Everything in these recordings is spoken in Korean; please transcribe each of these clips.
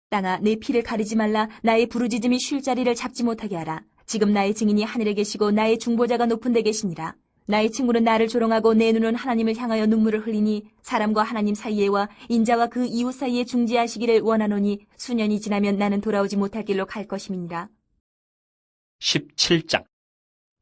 땅아, 내 피를 가리지 말라. 나의 부르짖음이 쉴 자리를 잡지 못하게 하라. 지금 나의 증인이 하늘에 계시고 나의 중보자가 높은 데 계시니라. 나의 친구는 나를 조롱하고 내 눈은 하나님을 향하여 눈물을 흘리니 사람과 하나님 사이에와 인자와 그 이웃 사이에 중지하시기를 원하노니 수년이 지나면 나는 돌아오지 못할 길로 갈 것임이니라. 17장.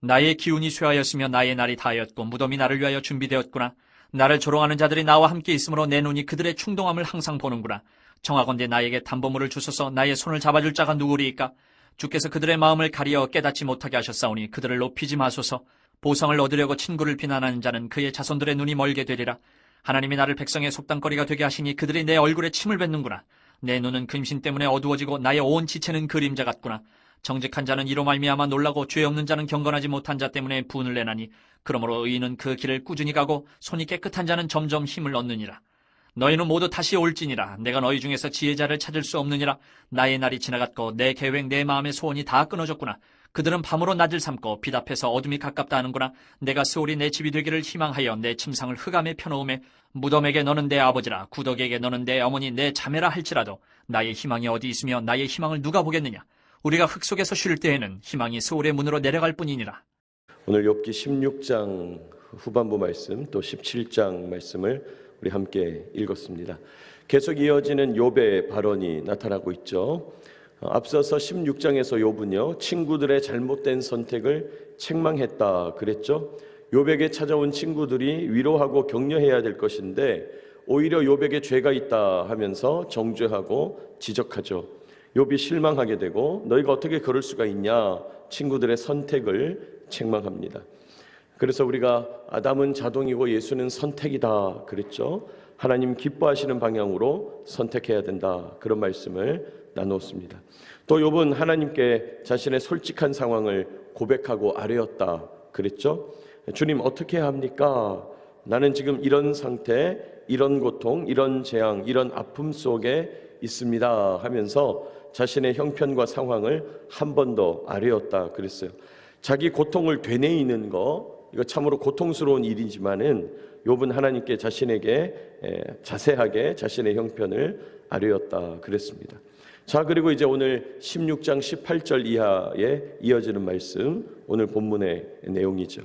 나의 기운이 쇠하였으며 나의 날이 다하였고 무덤이 나를 위하여 준비되었구나. 나를 조롱하는 자들이 나와 함께 있으므로 내 눈이 그들의 충동함을 항상 보는구나. 청하건대 나에게 담보물을 주소서. 나의 손을 잡아줄 자가 누구리이까? 주께서 그들의 마음을 가리어 깨닫지 못하게 하셨사오니 그들을 높이지 마소서. 보상을 얻으려고 친구를 비난하는 자는 그의 자손들의 눈이 멀게 되리라. 하나님이 나를 백성의 속담거리가 되게 하시니 그들이 내 얼굴에 침을 뱉는구나. 내 눈은 근심 때문에 어두워지고 나의 온 지체는 그림자 같구나. 정직한 자는 이로 말미암아 놀라고 죄 없는 자는 경건하지 못한 자 때문에 분을 내나니 그러므로 의인은 그 길을 꾸준히 가고 손이 깨끗한 자는 점점 힘을 얻느니라. 너희는 모두 다시 올지니라. 내가 너희 중에서 지혜자를 찾을 수 없느니라. 나의 날이 지나갔고 내 계획 내 마음의 소원이 다 끊어졌구나. 그들은 밤으로 낮을 삼고 빛 앞에서 어둠이 가깝다 하는구나. 내가 스올이 내 집이 되기를 희망하여 내 침상을 흑암에 펴놓음에 무덤에게 너는 내 아버지라 구덕에게 너는 내 어머니 내 자매라 할지라도 나의 희망이 어디 있으며 나의 희망을 누가 보겠느냐. 우리가 흙 속에서 쉴 때에는 희망이 스올의 문으로 내려갈 뿐이니라. 오늘 욥기 16장 후반부 말씀 또 17장 말씀을 우리 함께 읽었습니다. 계속 이어지는 욥의 발언이 나타나고 있죠. 앞서서 16장에서 욥은요, 친구들의 잘못된 선택을 책망했다 그랬죠. 욥에게 찾아온 친구들이 위로하고 격려해야 될 것인데 오히려 욥에게 죄가 있다 하면서 정죄하고 지적하죠. 욥이 실망하게 되고 너희가 어떻게 그럴 수가 있냐, 친구들의 선택을 책망합니다. 그래서 우리가 아담은 자동이고 예수는 선택이다 그랬죠. 하나님 기뻐하시는 방향으로 선택해야 된다, 그런 말씀을 나눴습니다. 또 욥은 하나님께 자신의 솔직한 상황을 고백하고 아뢰었다 그랬죠. 주님, 어떻게 해야 합니까? 나는 지금 이런 상태, 이런 고통, 이런 재앙, 이런 아픔 속에 있습니다 하면서 자신의 형편과 상황을 한 번 더 아뢰었다 그랬어요. 자기 고통을 되뇌이는 거, 이거 참으로 고통스러운 일이지만은 욥은 하나님께 자신에게 자세하게 자신의 형편을 아뢰었다 그랬습니다. 자, 그리고 이제 오늘 16장 18절 이하에 이어지는 말씀, 오늘 본문의 내용이죠.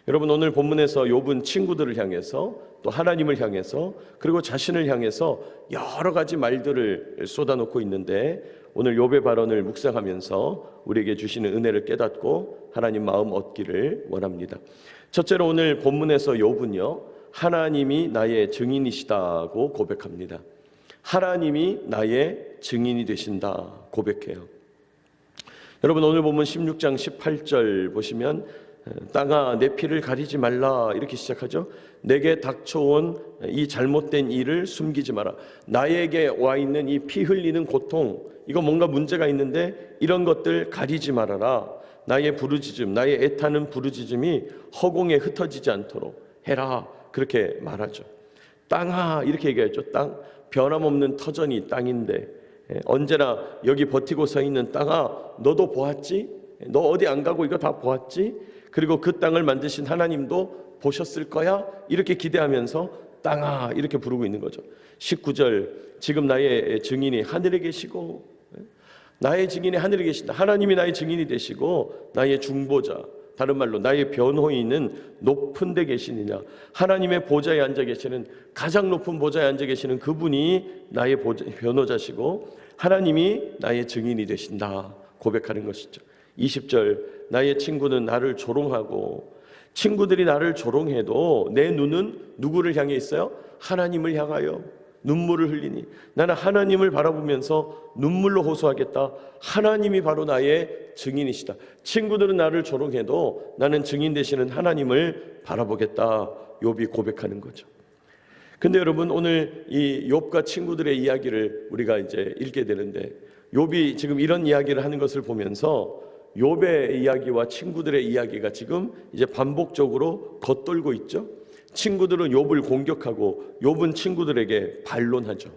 여러분, 오늘 본문에서 욥은 친구들을 향해서 또 하나님을 향해서 그리고 자신을 향해서 여러 가지 말들을 쏟아놓고 있는데 오늘 욥의 발언을 묵상하면서 우리에게 주시는 은혜를 깨닫고 하나님 마음 얻기를 원합니다. 첫째로 오늘 본문에서 욥은요, 하나님이 나의 증인이시다고 고백합니다. 하나님이 나의 증인이 되신다 고백해요. 여러분, 오늘 본문 16장 18절 보시면 땅아 내 피를 가리지 말라 이렇게 시작하죠. 내게 닥쳐온 이 잘못된 일을 숨기지 마라. 나에게 와 있는 이 피 흘리는 고통, 이거 뭔가 문제가 있는데 이런 것들 가리지 말아라. 나의 부르짖음, 나의 애타는 부르짖음이 허공에 흩어지지 않도록 해라, 그렇게 말하죠. 땅아 이렇게 얘기하죠. 땅, 변함없는 터전이 땅인데 언제나 여기 버티고 서 있는 땅아, 너도 보았지? 너 어디 안 가고 이거 다 보았지? 그리고 그 땅을 만드신 하나님도 보셨을 거야? 이렇게 기대하면서 땅아 이렇게 부르고 있는 거죠. 19절, 지금 나의 증인이 하늘에 계시고, 나의 증인이 하늘에 계신다. 하나님이 나의 증인이 되시고 나의 중보자, 다른 말로 나의 변호인은 높은 데 계시느냐. 하나님의 보좌에 앉아 계시는, 가장 높은 보좌에 앉아 계시는 그분이 나의 변호자시고 하나님이 나의 증인이 되신다 고백하는 것이죠. 20절, 나의 친구는 나를 조롱하고, 친구들이 나를 조롱해도 내 눈은 누구를 향해 있어요? 하나님을 향하여 눈물을 흘리니 나는 하나님을 바라보면서 눈물로 호소하겠다. 하나님이 바로 나의 증인이시다. 친구들은 나를 조롱해도 나는 증인 되시는 하나님을 바라보겠다, 욥이 고백하는 거죠. 근데 여러분, 오늘 이 욥과 친구들의 이야기를 우리가 이제 읽게 되는데 욥이 지금 이런 이야기를 하는 것을 보면서 욥의 이야기와 친구들의 이야기가 지금 이제 반복적으로 겉돌고 있죠. 친구들은 욥을 공격하고 욥은 친구들에게 반론하죠.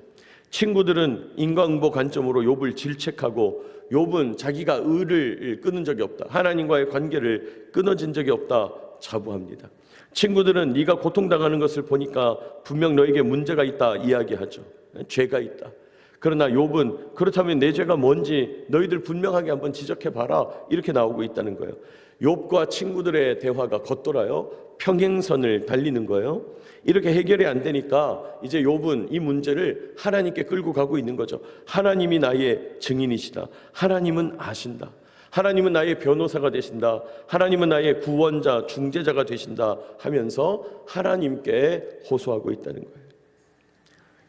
친구들은 인과응보 관점으로 욥을 질책하고 욥은 자기가 의를 끊은 적이 없다, 하나님과의 관계를 끊어진 적이 없다 자부합니다. 친구들은 네가 고통당하는 것을 보니까 분명 너에게 문제가 있다 이야기하죠. 죄가 있다. 그러나 욥은 그렇다면 내 죄가 뭔지 너희들 분명하게 한번 지적해봐라, 이렇게 나오고 있다는 거예요. 욥과 친구들의 대화가 겉돌아요. 평행선을 달리는 거예요. 이렇게 해결이 안 되니까 이제 욥은 이 문제를 하나님께 끌고 가고 있는 거죠. 하나님이 나의 증인이시다. 하나님은 아신다. 하나님은 나의 변호사가 되신다. 하나님은 나의 구원자, 중재자가 되신다 하면서 하나님께 호소하고 있다는 거예요.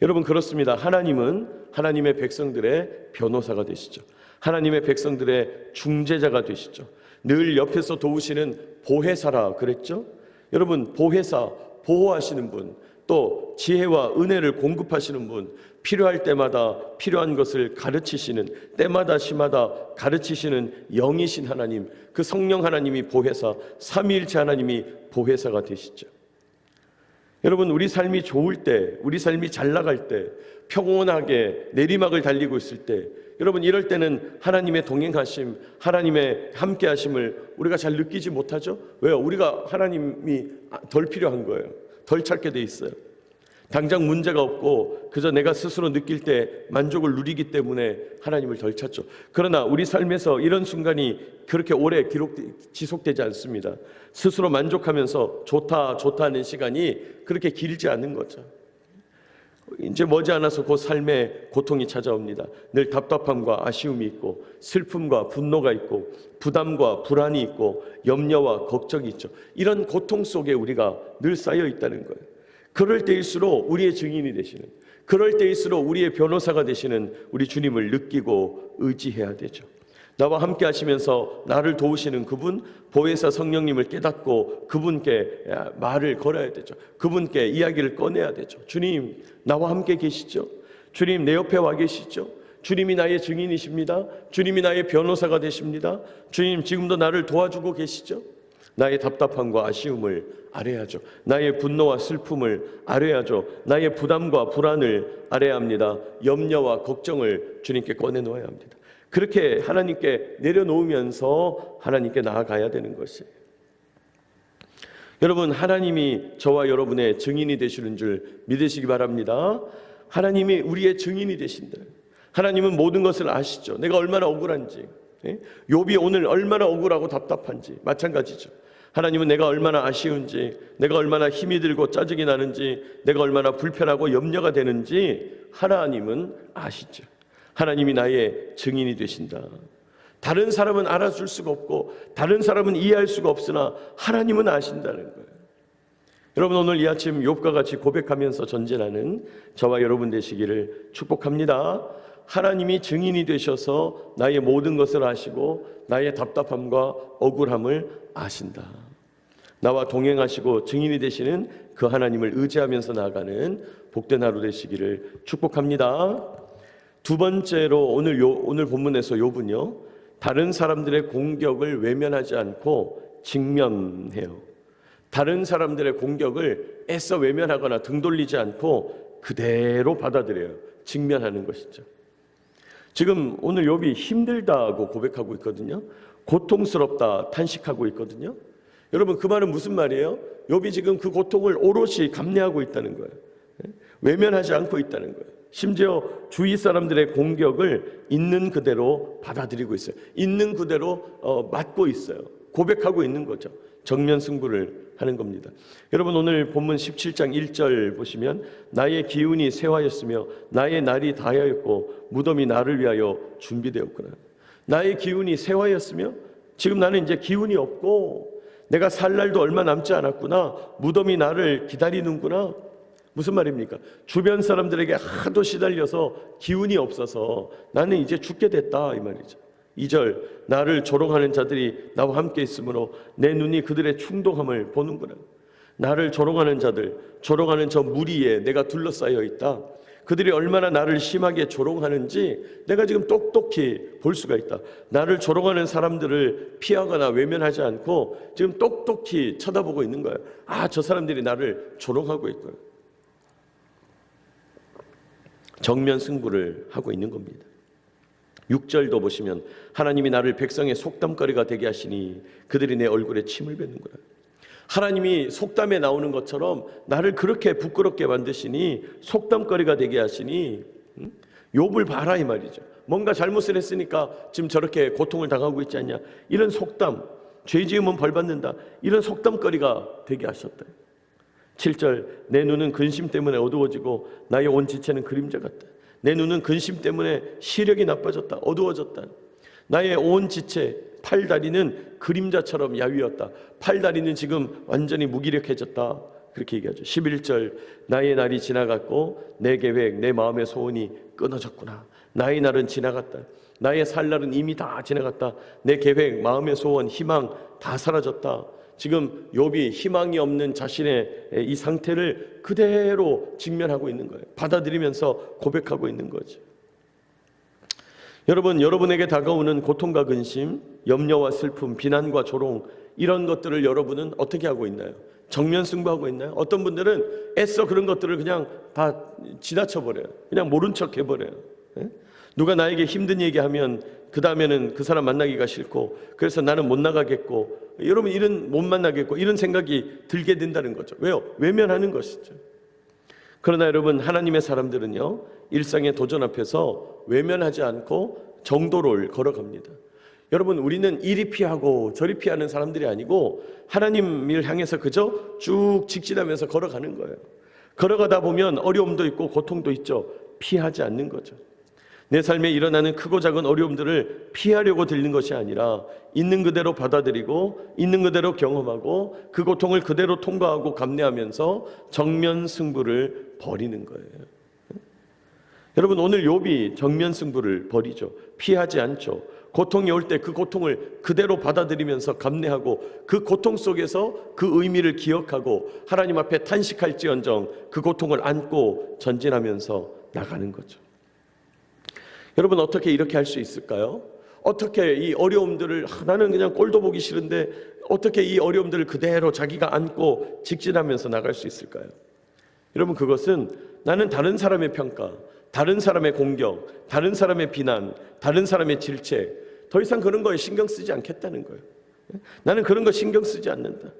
여러분, 그렇습니다. 하나님은 하나님의 백성들의 변호사가 되시죠. 하나님의 백성들의 중재자가 되시죠. 늘 옆에서 도우시는 보혜사라 그랬죠. 여러분, 보혜사, 보호하시는 분, 또 지혜와 은혜를 공급하시는 분, 필요할 때마다 필요한 것을 가르치시는, 때마다 시마다 가르치시는 영이신 하나님, 그 성령 하나님이 보혜사, 삼위일체 하나님이 보혜사가 되시죠. 여러분, 우리 삶이 좋을 때, 우리 삶이 잘 나갈 때, 평온하게 내리막을 달리고 있을 때, 여러분, 이럴 때는 하나님의 동행하심, 하나님의 함께하심을 우리가 잘 느끼지 못하죠? 왜요? 우리가 하나님이 덜 필요한 거예요. 덜 찾게 돼 있어요. 당장 문제가 없고 그저 내가 스스로 느낄 때 만족을 누리기 때문에 하나님을 덜 찾죠. 그러나 우리 삶에서 이런 순간이 그렇게 오래 지속되지 않습니다. 스스로 만족하면서 좋다 하는 시간이 그렇게 길지 않은 거죠. 이제 머지않아서 그 삶에 고통이 찾아옵니다. 늘 답답함과 아쉬움이 있고, 슬픔과 분노가 있고, 부담과 불안이 있고, 염려와 걱정이 있죠. 이런 고통 속에 우리가 늘 쌓여 있다는 거예요. 그럴 때일수록 우리의 증인이 되시는, 그럴 때일수록 우리의 변호사가 되시는 우리 주님을 느끼고 의지해야 되죠. 나와 함께 하시면서 나를 도우시는 그분, 보혜사 성령님을 깨닫고 그분께 말을 걸어야 되죠. 그분께 이야기를 꺼내야 되죠. 주님, 나와 함께 계시죠? 주님, 내 옆에 와 계시죠? 주님이 나의 증인이십니다. 주님이 나의 변호사가 되십니다. 주님, 지금도 나를 도와주고 계시죠? 나의 답답함과 아쉬움을 아뢰야죠. 나의 분노와 슬픔을 아뢰야죠. 나의 부담과 불안을 아뢰야 합니다. 염려와 걱정을 주님께 꺼내놓아야 합니다. 그렇게 하나님께 내려놓으면서 하나님께 나아가야 되는 것이에요. 여러분, 하나님이 저와 여러분의 증인이 되시는 줄 믿으시기 바랍니다. 하나님이 우리의 증인이 되신다. 하나님은 모든 것을 아시죠. 내가 얼마나 억울한지, 욥이 오늘 얼마나 억울하고 답답한지 마찬가지죠. 하나님은 내가 얼마나 아쉬운지, 내가 얼마나 힘이 들고 짜증이 나는지, 내가 얼마나 불편하고 염려가 되는지 하나님은 아시죠. 하나님이 나의 증인이 되신다. 다른 사람은 알아줄 수가 없고 다른 사람은 이해할 수가 없으나 하나님은 아신다는 거예요. 여러분, 오늘 이 아침 욥과 같이 고백하면서 전진하는 저와 여러분 되시기를 축복합니다. 하나님이 증인이 되셔서 나의 모든 것을 아시고 나의 답답함과 억울함을 아신다. 나와 동행하시고 증인이 되시는 그 하나님을 의지하면서 나아가는 복된 하루 되시기를 축복합니다. 두 번째로 오늘 본문에서 욥은요, 다른 사람들의 공격을 외면하지 않고 직면해요. 다른 사람들의 공격을 애써 외면하거나 등 돌리지 않고 그대로 받아들여요. 직면하는 것이죠. 지금 오늘 욥이 힘들다고 고백하고 있거든요. 고통스럽다 탄식하고 있거든요. 여러분, 그 말은 무슨 말이에요? 욥이 지금 그 고통을 오롯이 감내하고 있다는 거예요. 외면하지 않고 있다는 거예요. 심지어 주위 사람들의 공격을 있는 그대로 받아들이고 있어요. 있는 그대로 맞고 있어요. 고백하고 있는 거죠. 정면 승부를 하는 겁니다. 여러분, 오늘 본문 17장 1절 보시면 나의 기운이 쇠하였으며 나의 날이 다하였고 무덤이 나를 위하여 준비되었구나. 나의 기운이 쇠하였으며, 지금 나는 이제 기운이 없고 내가 살 날도 얼마 남지 않았구나. 무덤이 나를 기다리는구나. 무슨 말입니까? 주변 사람들에게 하도 시달려서 기운이 없어서 나는 이제 죽게 됐다, 이 말이죠. 2절, 나를 조롱하는 자들이 나와 함께 있으므로 내 눈이 그들의 충동함을 보는구나. 나를 조롱하는 자들, 조롱하는 저 무리에 내가 둘러싸여 있다. 그들이 얼마나 나를 심하게 조롱하는지 내가 지금 똑똑히 볼 수가 있다. 나를 조롱하는 사람들을 피하거나 외면하지 않고 지금 똑똑히 쳐다보고 있는 거예요. 아, 저 사람들이 나를 조롱하고 있구나. 정면 승부를 하고 있는 겁니다. 6절도 보시면 하나님이 나를 백성의 속담거리가 되게 하시니 그들이 내 얼굴에 침을 뱉는구나. 하나님이 속담에 나오는 것처럼 나를 그렇게 부끄럽게 만드시니 속담거리가 되게 하시니 욥을 봐라 이 말이죠. 뭔가 잘못을 했으니까 지금 저렇게 고통을 당하고 있지 않냐. 이런 속담, 죄 지으면 벌 받는다. 이런 속담거리가 되게 하셨다. 7절, 내 눈은 근심 때문에 어두워지고 나의 온 지체는 그림자 같다. 내 눈은 근심 때문에 시력이 나빠졌다. 어두워졌다. 나의 온 지체, 팔다리는 그림자처럼 야위었다. 팔다리는 지금 완전히 무기력해졌다. 그렇게 얘기하죠. 11절, 나의 날이 지나갔고 내 계획, 내 마음의 소원이 끊어졌구나. 나의 날은 지나갔다. 나의 살 날은 이미 다 지나갔다. 내 계획, 마음의 소원, 희망 다 사라졌다. 지금 욥이 희망이 없는 자신의 이 상태를 그대로 직면하고 있는 거예요. 받아들이면서 고백하고 있는 거죠. 여러분, 여러분에게 다가오는 고통과 근심, 염려와 슬픔, 비난과 조롱, 이런 것들을 여러분은 어떻게 하고 있나요? 정면 승부하고 있나요? 어떤 분들은 애써 그런 것들을 그냥 다 지나쳐버려요. 그냥 모른 척 해버려요. 누가 나에게 힘든 얘기하면 그 다음에는 그 사람 만나기가 싫고, 그래서 나는 못 나가겠고, 여러분 이런 못 만나겠고 이런 생각이 들게 된다는 거죠. 왜요? 외면하는 것이죠. 그러나 여러분, 하나님의 사람들은요, 일상의 도전 앞에서 외면하지 않고 정도를 걸어갑니다. 여러분, 우리는 이리 피하고 저리 피하는 사람들이 아니고 하나님을 향해서 그저 쭉 직진하면서 걸어가는 거예요. 걸어가다 보면 어려움도 있고 고통도 있죠. 피하지 않는 거죠. 내 삶에 일어나는 크고 작은 어려움들을 피하려고 들는 것이 아니라 있는 그대로 받아들이고 있는 그대로 경험하고 그 고통을 그대로 통과하고 감내하면서 정면 승부를 벌이는 거예요. 여러분, 오늘 욥이 정면 승부를 벌이죠. 피하지 않죠. 고통이 올 때 그 고통을 그대로 받아들이면서 감내하고 그 고통 속에서 그 의미를 기억하고 하나님 앞에 탄식할지언정 그 고통을 안고 전진하면서 나가는 거죠. 여러분, 어떻게 이렇게 할 수 있을까요? 어떻게 이 어려움들을 나는 그냥 꼴도 보기 싫은데 어떻게 이 어려움들을 그대로 자기가 안고 직진하면서 나갈 수 있을까요? 여러분, 그것은 나는 다른 사람의 평가, 다른 사람의 공격, 다른 사람의 비난, 다른 사람의 질책, 더 이상 그런 거에 신경 쓰지 않겠다는 거예요. 나는 그런 거 신경 쓰지 않는다.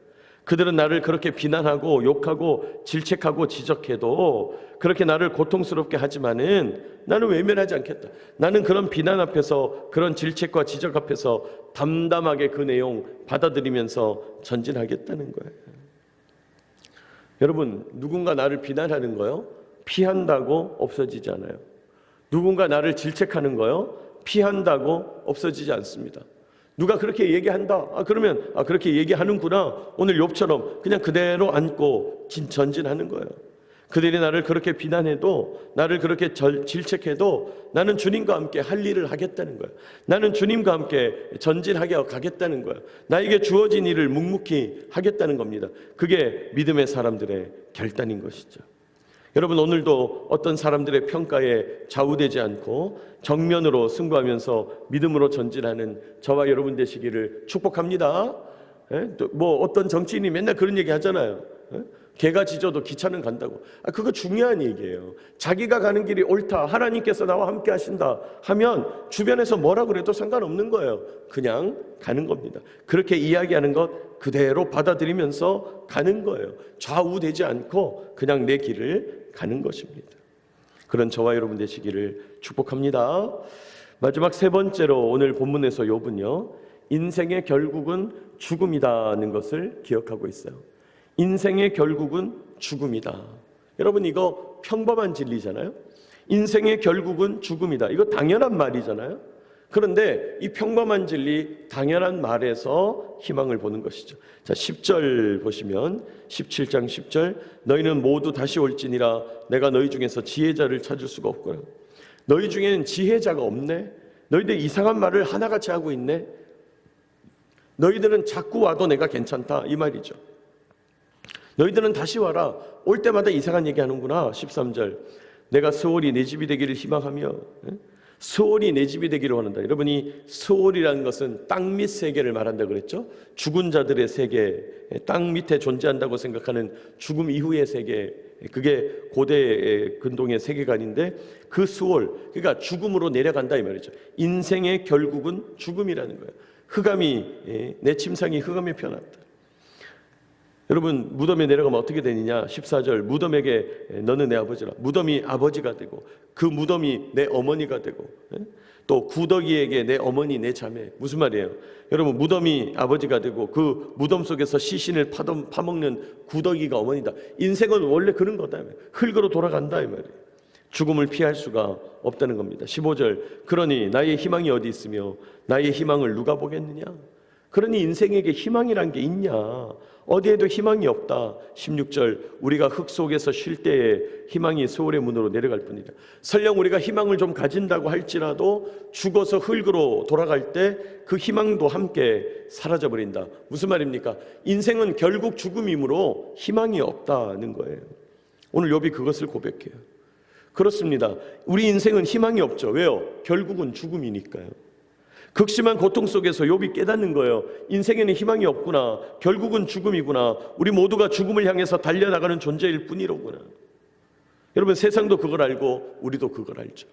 그들은 나를 그렇게 비난하고 욕하고 질책하고 지적해도 그렇게 나를 고통스럽게 하지만은 나는 외면하지 않겠다. 나는 그런 비난 앞에서, 그런 질책과 지적 앞에서 담담하게 그 내용 받아들이면서 전진하겠다는 거예요. 여러분, 누군가 나를 비난하는 거요, 피한다고 없어지지 않아요. 누군가 나를 질책하는 거요, 피한다고 없어지지 않습니다. 누가 그렇게 얘기한다, 그러면 그렇게 얘기하는구나, 오늘 욥처럼 그냥 그대로 안고 전진하는 거예요. 그들이 나를 그렇게 비난해도, 나를 그렇게 질책해도 나는 주님과 함께 할 일을 하겠다는 거예요. 나는 주님과 함께 전진하게 가겠다는 거예요. 나에게 주어진 일을 묵묵히 하겠다는 겁니다. 그게 믿음의 사람들의 결단인 것이죠. 여러분, 오늘도 어떤 사람들의 평가에 좌우되지 않고 정면으로 승부하면서 믿음으로 전진하는 저와 여러분 되시기를 축복합니다. 뭐 어떤 정치인이 맨날 그런 얘기 하잖아요. 개가 짖어도 기차는 간다고. 그거 중요한 얘기예요. 자기가 가는 길이 옳다, 하나님께서 나와 함께 하신다 하면 주변에서 뭐라 그래도 상관없는 거예요. 그냥 가는 겁니다. 그렇게 이야기하는 것 그대로 받아들이면서 가는 거예요. 좌우되지 않고 그냥 내 길을 가는 것입니다. 그런 저와 여러분 되시기를 축복합니다. 마지막 세 번째로 오늘 본문에서 욥은요, 인생의 결국은 죽음이라는 것을 기억하고 있어요. 인생의 결국은 죽음이다. 여러분, 이거 평범한 진리잖아요. 인생의 결국은 죽음이다. 이거 당연한 말이잖아요. 그런데 이 평범한 진리, 당연한 말에서 희망을 보는 것이죠. 자, 10절 보시면 17장 10절, 너희는 모두 다시 올지니라 내가 너희 중에서 지혜자를 찾을 수가 없구나. 너희 중에는 지혜자가 없네. 너희들 이상한 말을 하나같이 하고 있네. 너희들은 자꾸 와도 내가 괜찮다, 이 말이죠. 너희들은 다시 와라. 올 때마다 이상한 얘기 하는구나. 13절, 내가 스올이 내 집이 되기를 희망하며, 스올이 내 집이 되기를 원한다. 여러분이 스올이라는 것은 땅 밑 세계를 말한다 그랬죠. 죽은 자들의 세계, 땅 밑에 존재한다고 생각하는 죽음 이후의 세계, 그게 고대 근동의 세계관인데 그 스올, 그러니까 죽음으로 내려간다 이 말이죠. 인생의 결국은 죽음이라는 거예요. 흑암이, 내 침상이 흑암에 편났다. 여러분, 무덤에 내려가면 어떻게 되느냐? 14절, 무덤에게 너는 내 아버지라. 무덤이 아버지가 되고 그 무덤이 내 어머니가 되고, 또 구더기에게 내 어머니 내 자매. 무슨 말이에요? 여러분, 무덤이 아버지가 되고 그 무덤 속에서 시신을 파먹는 구더기가 어머니다. 인생은 원래 그런 거다. 흙으로 돌아간다 이 말이에요. 죽음을 피할 수가 없다는 겁니다. 15절, 그러니 나의 희망이 어디 있으며 나의 희망을 누가 보겠느냐? 그러니 인생에게 희망이란 게 있냐? 어디에도 희망이 없다. 16절, 우리가 흙 속에서 쉴 때에 희망이 세월의 문으로 내려갈 뿐이다. 설령 우리가 희망을 좀 가진다고 할지라도 죽어서 흙으로 돌아갈 때 그 희망도 함께 사라져버린다. 무슨 말입니까? 인생은 결국 죽음이므로 희망이 없다는 거예요. 오늘 욥이 그것을 고백해요. 그렇습니다. 우리 인생은 희망이 없죠. 왜요? 결국은 죽음이니까요. 극심한 고통 속에서 욥이 깨닫는 거예요. 인생에는 희망이 없구나. 결국은 죽음이구나. 우리 모두가 죽음을 향해서 달려나가는 존재일 뿐이로구나. 여러분, 세상도 그걸 알고 우리도 그걸 알죠.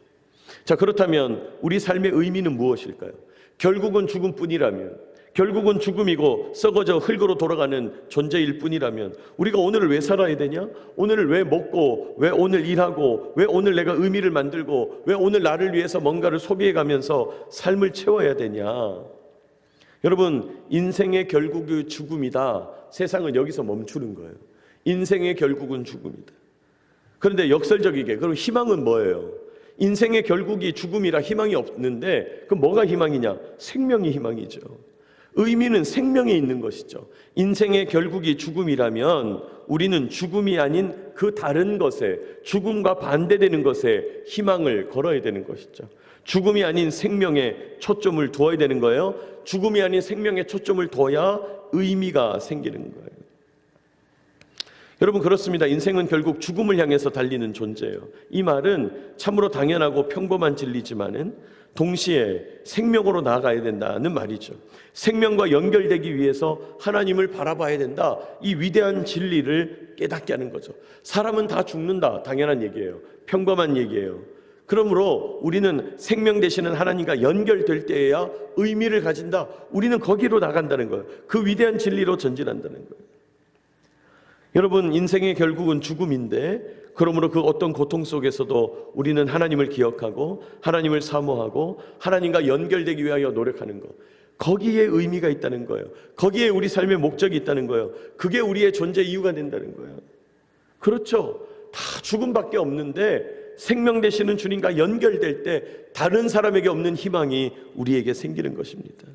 자, 그렇다면 우리 삶의 의미는 무엇일까요? 결국은 죽음뿐이라면, 결국은 죽음이고 썩어져 흙으로 돌아가는 존재일 뿐이라면 우리가 오늘을 왜 살아야 되냐? 오늘을 왜 먹고, 왜 오늘 일하고, 왜 오늘 내가 의미를 만들고, 왜 오늘 나를 위해서 뭔가를 소비해가면서 삶을 채워야 되냐? 여러분, 인생의 결국이 죽음이다. 세상은 여기서 멈추는 거예요. 인생의 결국은 죽음이다. 그런데 역설적이게, 그럼 희망은 뭐예요? 인생의 결국이 죽음이라 희망이 없는데 그럼 뭐가 희망이냐? 생명이 희망이죠. 의미는 생명에 있는 것이죠. 인생의 결국이 죽음이라면 우리는 죽음이 아닌 그 다른 것에, 죽음과 반대되는 것에 희망을 걸어야 되는 것이죠. 죽음이 아닌 생명에 초점을 두어야 되는 거예요. 죽음이 아닌 생명에 초점을 둬야 의미가 생기는 거예요. 여러분, 그렇습니다. 인생은 결국 죽음을 향해서 달리는 존재예요. 이 말은 참으로 당연하고 평범한 진리지만은 동시에 생명으로 나아가야 된다는 말이죠. 생명과 연결되기 위해서 하나님을 바라봐야 된다. 이 위대한 진리를 깨닫게 하는 거죠. 사람은 다 죽는다. 당연한 얘기예요. 평범한 얘기예요. 그러므로 우리는 생명 되시는 하나님과 연결될 때에야 의미를 가진다. 우리는 거기로 나간다는 거예요. 그 위대한 진리로 전진한다는 거예요. 여러분, 인생의 결국은 죽음인데 그러므로 그 어떤 고통 속에서도 우리는 하나님을 기억하고 하나님을 사모하고 하나님과 연결되기 위하여 노력하는 것, 거기에 의미가 있다는 거예요. 거기에 우리 삶의 목적이 있다는 거예요. 그게 우리의 존재 이유가 된다는 거예요. 그렇죠. 다 죽음밖에 없는데 생명 되시는 주님과 연결될 때 다른 사람에게 없는 희망이 우리에게 생기는 것입니다.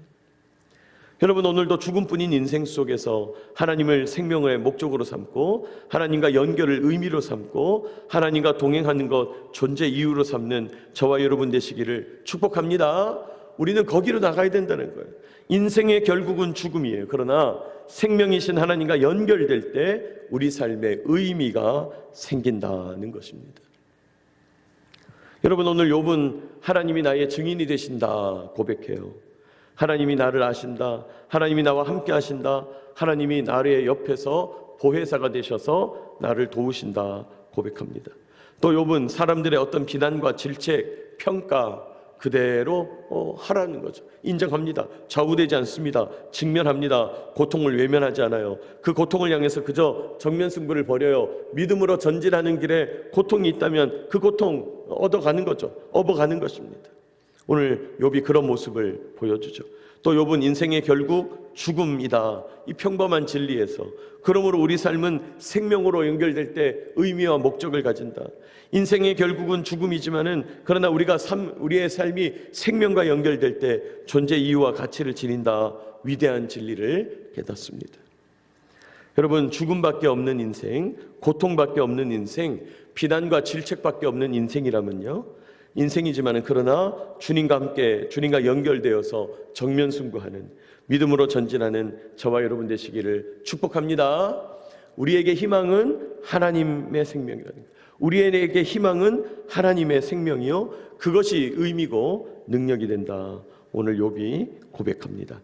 여러분, 오늘도 죽음뿐인 인생 속에서 하나님을 생명의 목적으로 삼고 하나님과 연결을 의미로 삼고 하나님과 동행하는 것 존재 이유로 삼는 저와 여러분 되시기를 축복합니다. 우리는 거기로 나가야 된다는 거예요. 인생의 결국은 죽음이에요. 그러나 생명이신 하나님과 연결될 때 우리 삶의 의미가 생긴다는 것입니다. 여러분, 오늘 욥은 하나님이 나의 증인이 되신다 고백해요. 하나님이 나를 아신다. 하나님이 나와 함께 하신다. 하나님이 나의 옆에서 보혜사가 되셔서 나를 도우신다 고백합니다. 또 욥은 사람들의 어떤 비난과 질책, 평가 그대로 하라는 거죠. 인정합니다. 좌우되지 않습니다. 직면합니다. 고통을 외면하지 않아요. 그 고통을 향해서 그저 정면 승부를 벌여요. 믿음으로 전진하는 길에 고통이 있다면 그 고통 얻어가는 거죠. 업어가는 것입니다. 오늘 욥이 그런 모습을 보여주죠. 또 욥은 인생의 결국 죽음이다. 이 평범한 진리에서 그러므로 우리 삶은 생명으로 연결될 때 의미와 목적을 가진다. 인생의 결국은 죽음이지만은 그러나 우리의 삶이 생명과 연결될 때 존재 이유와 가치를 지닌다. 위대한 진리를 깨닫습니다. 여러분, 죽음밖에 없는 인생, 고통밖에 없는 인생, 비난과 질책밖에 없는 인생이라면요, 인생이지만은 그러나 주님과 함께 주님과 연결되어서 정면 승부하는 믿음으로 전진하는 저와 여러분 되시기를 축복합니다. 우리에게 희망은 하나님의 생명이라는 거예요. 우리에게 희망은 하나님의 생명이요, 그것이 의미고 능력이 된다. 오늘 욥이 고백합니다.